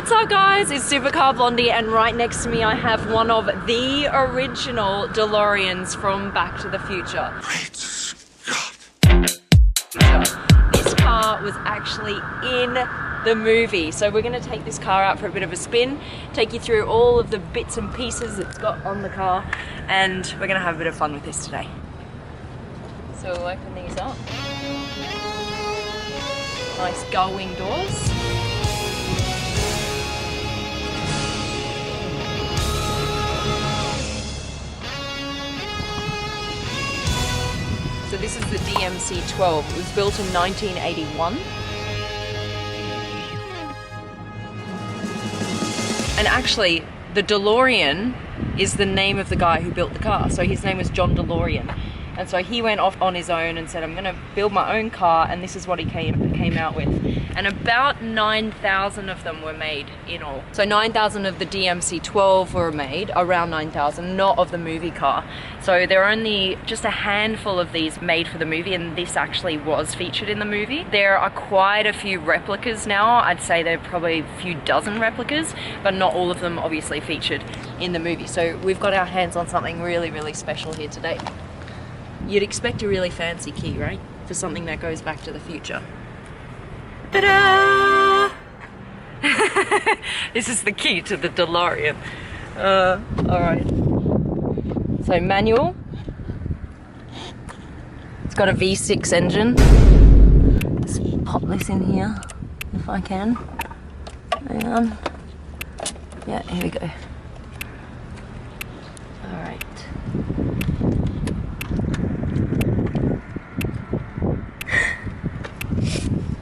What's up guys, it's Supercar Blondie and right next to me I have one of the original DeLoreans from Back to the Future. Great Scott. This car was actually in the movie, so we're going to take this car out for a bit of a spin, take you through all of the bits and pieces it's got on the car, and we're going to have a bit of fun with this today. So we'll open these up. Nice gull-wing doors. So this is the DMC-12. It was built in 1981. And actually, the DeLorean is the name of the guy who built the car. So his name was John DeLorean. And so he went off on his own and said, I'm gonna build my own car, and this is what he came out with. And about 9,000 of them were made in all. So 9,000 of the DMC-12 were made, around 9,000, not of the movie car. So there are only just a handful of these made for the movie, and this actually was featured in the movie. There are quite a few replicas now. I'd say there are probably a few dozen replicas, but not all of them obviously featured in the movie. So we've got our hands on something really, really special here today. You'd expect a really fancy key, right? For something that goes back to the future. Ta-da! This is the key to the DeLorean. Alright. So manual. It's got a V6 engine. Let's pop this in here, if I can. Hang on. Yeah, here we go. Alright.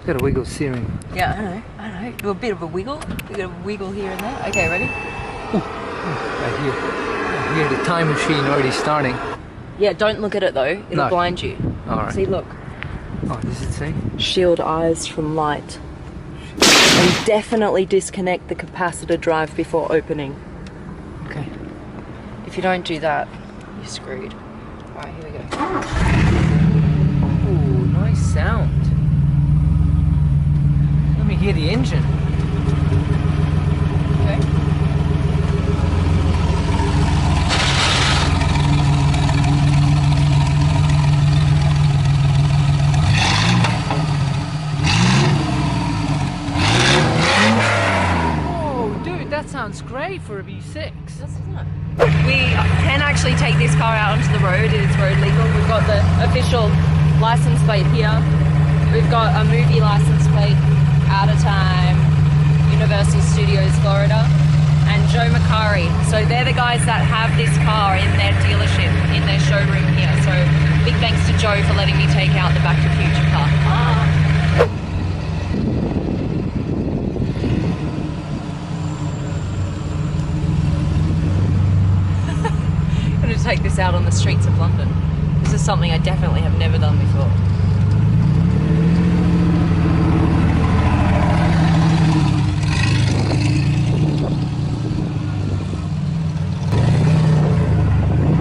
Got a wiggle steering. Yeah, I know. Do a bit of a wiggle. We got a wiggle here and there. Okay, ready? Right here. I hear the time machine already starting. Yeah, don't look at it though. It'll blind you. Alright. See, look. Oh, does it say? Shield eyes from light. And definitely disconnect the capacitor drive before opening. Okay. If you don't do that, you're screwed. Alright, here we go. Ooh, nice sound. Let me hear the engine. Okay. Oh, dude, that sounds great for a V6. Doesn't it? We can actually take this car out onto the road. It is road legal. We've got the official license plate here. We've got a movie license plate, Out of Time, Universal Studios, Florida, and Joe Macari. So they're the guys that have this car in their dealership, in their showroom here. So big thanks to Joe for letting me take out the Back to the Future car. I'm going to take this out on the streets of London. This is something I definitely have never done before.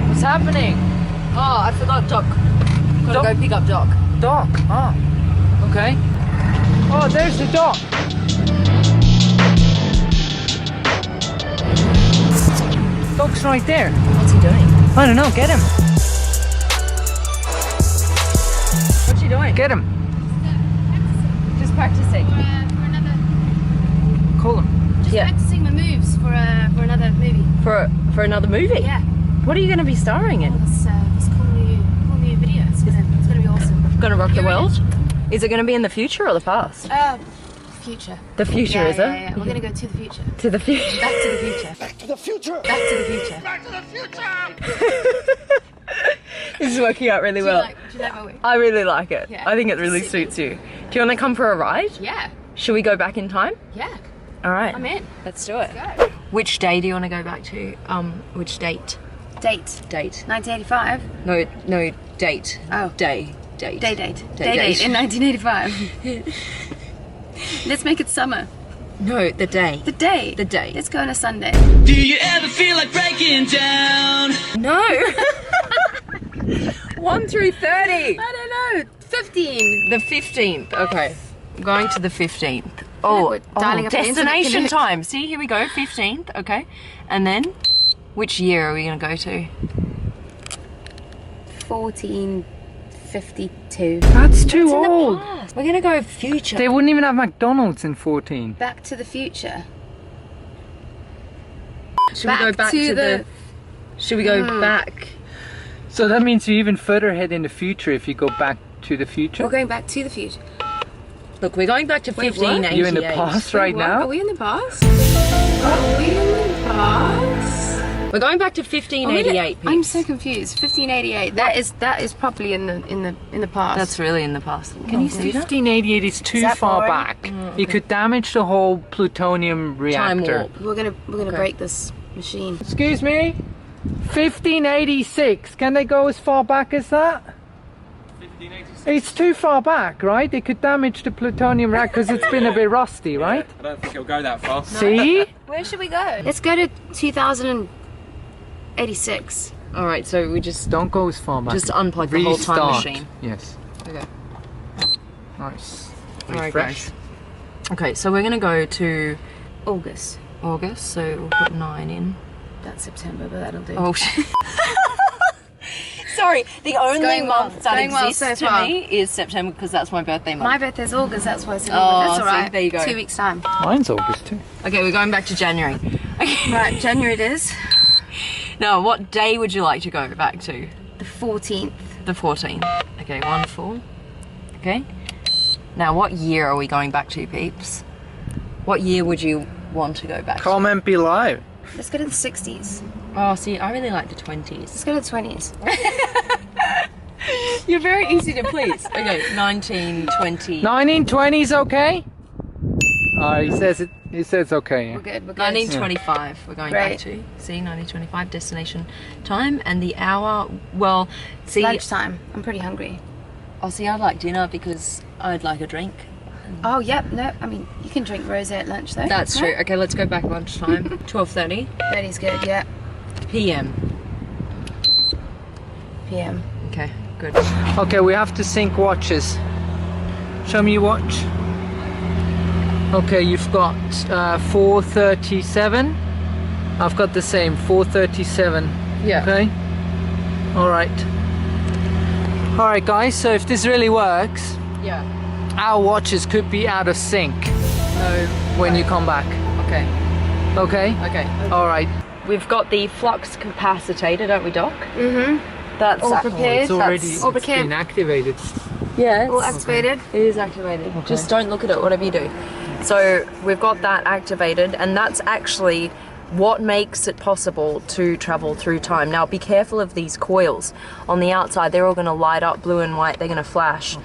What's happening? Oh, I forgot Doc. Gotta go pick up Doc. Dock. Oh, okay. Oh, there's the dock. Doc's right there. What's he doing? I don't know. Get him. What's he doing? Get him. Just practicing. For another, Call him. just practicing my moves for another movie. For another movie? Yeah. What are you going to be starring in? This cool new video. It's gonna be awesome. Gonna rock the Here it world? is. Is it going to be in the future or the past? Future. The future, Yeah, is yeah, it? yeah. We're gonna go to the future. To the future. Back to the future. Back to the future. Back to the future. Back to the future. This is working out really well. Do you like my wig? I really like it. Yeah. I think it really suits you. Do you want to come for a ride? Yeah. Should we go back in time? Yeah. All right. I'm in. Let's do it. Go. Which day do you want to go back to? Which date? Date. Date. 1985. No, date. Oh. Day. Date. Day Date date. in 1985. Let's make it summer. No, the day. The day. The day. Let's go on a Sunday. Do you ever feel like breaking down? No. 1 through 30. I don't know. 15. The 15th. Okay. I'm going to the 15th. Oh, We're dialing up the internet destination connect. time. See, here we go, 15th. Okay, and then which year are we gonna go to? 1452. That's too It's in the old. past. We're gonna go future. They wouldn't even have McDonald's in 14. Back to the future. Should we go back to the? Should we go back? So that means you're even further ahead in the future if you go back to the future. We're going back to the future. Look, we're going back to Wait, what? 1588. You're in the past right What? now? Are we in the past? Are we in the past? We're going back to 1588. I'm peeps. so confused. 1588. That is probably in the past. That's really in the past. Can you see that? 1588 is too that far boring? back. You could damage the whole plutonium Time reactor. warp. We're gonna break this machine. Excuse me? 1586. Can they go as far back as that? 1586. It's too far back, right? They could damage the plutonium reactor because it's been a bit rusty, right? I don't think it'll go that far. See? Where should we go? Let's go to 2086. All right, so we just Don't go as far back. just unplug the whole time Restart. machine. Yes. Okay. Nice. All right, Refresh. guys. Okay, so we're gonna go to August. August. So we'll put 9 in. That's September, but that'll do. Oh. Sorry, the only going well. month that Going well exists so to far. me is September because that's my birthday month. My birthday's August, that's why I said Oh, August. That's see, alright. there you go. 2 weeks' time. Mine's August too. Okay, we're going back to January. Okay. Right, January it is. Now, what day would you like to go back to? The 14th. The 14th. Okay, wonderful. Okay. Now, what year are we going back to, peeps? What year would you want to go back to? Comment below. Let's go to the 60s. Oh, see, I really like the 20s. Let's go to the 20s. You're very easy to please. Okay, 1920. 1920s okay? He says it. He says okay. Yeah. We're good, we're good. 1925 we're going back Great. to. See, 1925 destination time and the hour, well, see, Lunchtime. I'm pretty hungry. see, I'd like dinner because I'd like a drink. Oh, yep, no, I mean, you can drink rosé at lunch though. That's No? true. Okay, let's go back lunchtime. 12:30 30's good, yeah. p.m. PM. Okay, good. Okay, we have to sync watches. Show me your watch. Okay, you've got 4:37. I've got the same, 4:37. Yeah. Okay. All right. All right, guys. So if this really works, Yeah. our watches could be out of sync when you come back. Okay. Okay. Okay. All right. We've got the flux capacitor, don't we, Doc? Mm-hmm. That's All prepared. It's already That's- all it's prepared. been activated. Yeah. All activated. It is activated. Just don't look at it, whatever you do. So we've got that activated, and that's actually what makes it possible to travel through time. Now be careful of these coils. On the outside, they're all going to light up blue and white. They're going to flash.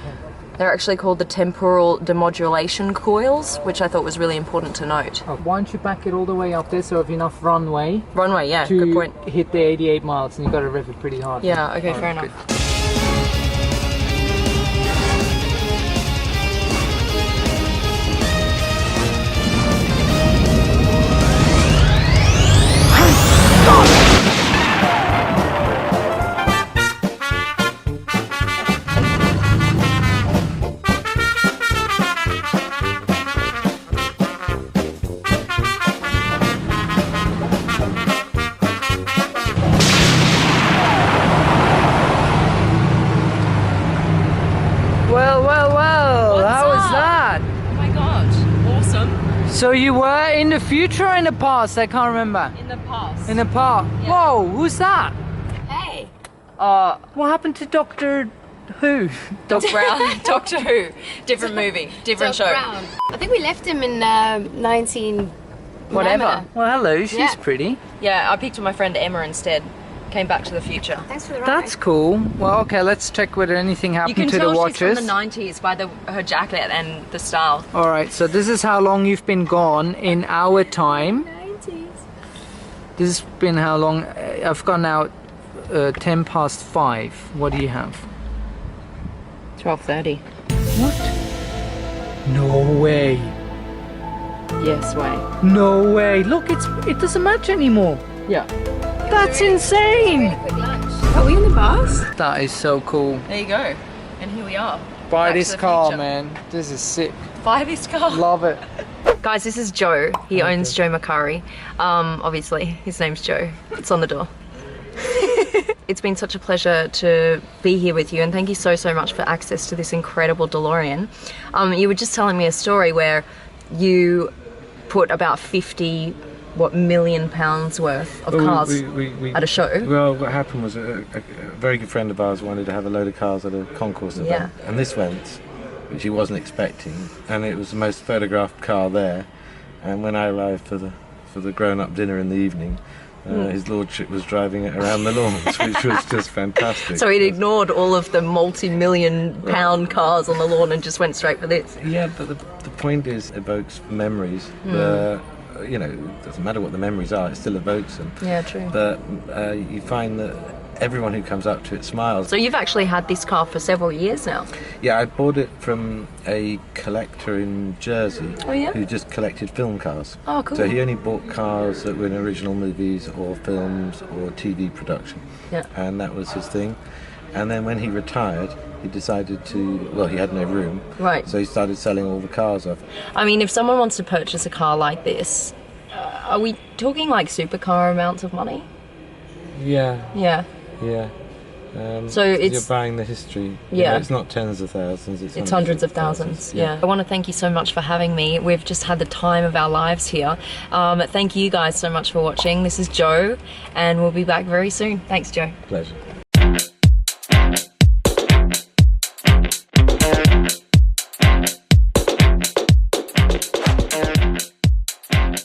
They're actually called the temporal demodulation coils, which I thought was really important to note. Why don't you back it all the way up there so have enough runway Runway, yeah, to good point. hit the 88 miles, and you've got to rev it pretty hard. Yeah, okay, All fair right, enough. good. Well, What's how was up? that? Oh my god, awesome. So you were in the future or in the past? I can't remember. In the past. In the past. Yeah. Whoa, who's that? Hey. What happened to Doctor Who? Doc Brown, Doctor Who. Different movie, different Doc show. Brown. I think we left him in 19... Whatever. Well, hello, she's Yeah. pretty. Yeah, I picked my friend Emma instead. Came back to the future. Thanks for the ride. That's cool. Well, okay, let's check whether anything You happened can to tell the she's from watches. the 90s by her jacket and the style. All right, so this is how long you've been gone in our time. 90s. This has been how long? I've gone now 10 past 5. What do you have? 12:30. What? No way. Yes, way. No way. Look, it doesn't match anymore. Yeah. That's insane. Quick lunch. Are we in the bus? That is so cool. There you go. And here we are. Buy Back to this the car, future. man. This is sick. Buy this car. Love it. Guys, this is Joe. He owns Joe Macari. Obviously, his name's Joe. It's on the door. It's been such a pleasure to be here with you, and thank you so much for access to this incredible DeLorean. You were just telling me a story where you put about 50 million pounds worth of cars at a show. Well, what happened was a very good friend of ours wanted to have a load of cars at a concourse event, and this went, which he wasn't expecting, and it was the most photographed car there. And when I arrived for the grown-up dinner in the evening, his lordship was driving it around the lawns, which was just fantastic. So he'd ignored all of the multi-million pound cars on the lawn and just went straight for this. Yeah, but the point is, evokes memories. You know, it doesn't matter what the memories are, it still evokes them. Yeah, true. But you find that everyone who comes up to it smiles. So you've actually had this car for several years now? Yeah, I bought it from a collector in Jersey who just collected film cars. Oh, cool. So he only bought cars that were in original movies or films or TV production. Yeah. And that was his thing. And then when he retired, he decided to, well, he had no room. Right. So he started selling all the cars off. I mean, if someone wants to purchase a car like this, are we talking like supercar amounts of money? Yeah. Yeah. Yeah. So it's... You're buying the history. Yeah. You know, it's not tens of thousands, it's hundreds of thousands. Yeah. I want to thank you so much for having me. We've just had the time of our lives here. Thank you guys so much for watching. This is Joe, and we'll be back very soon. Thanks, Joe. Pleasure.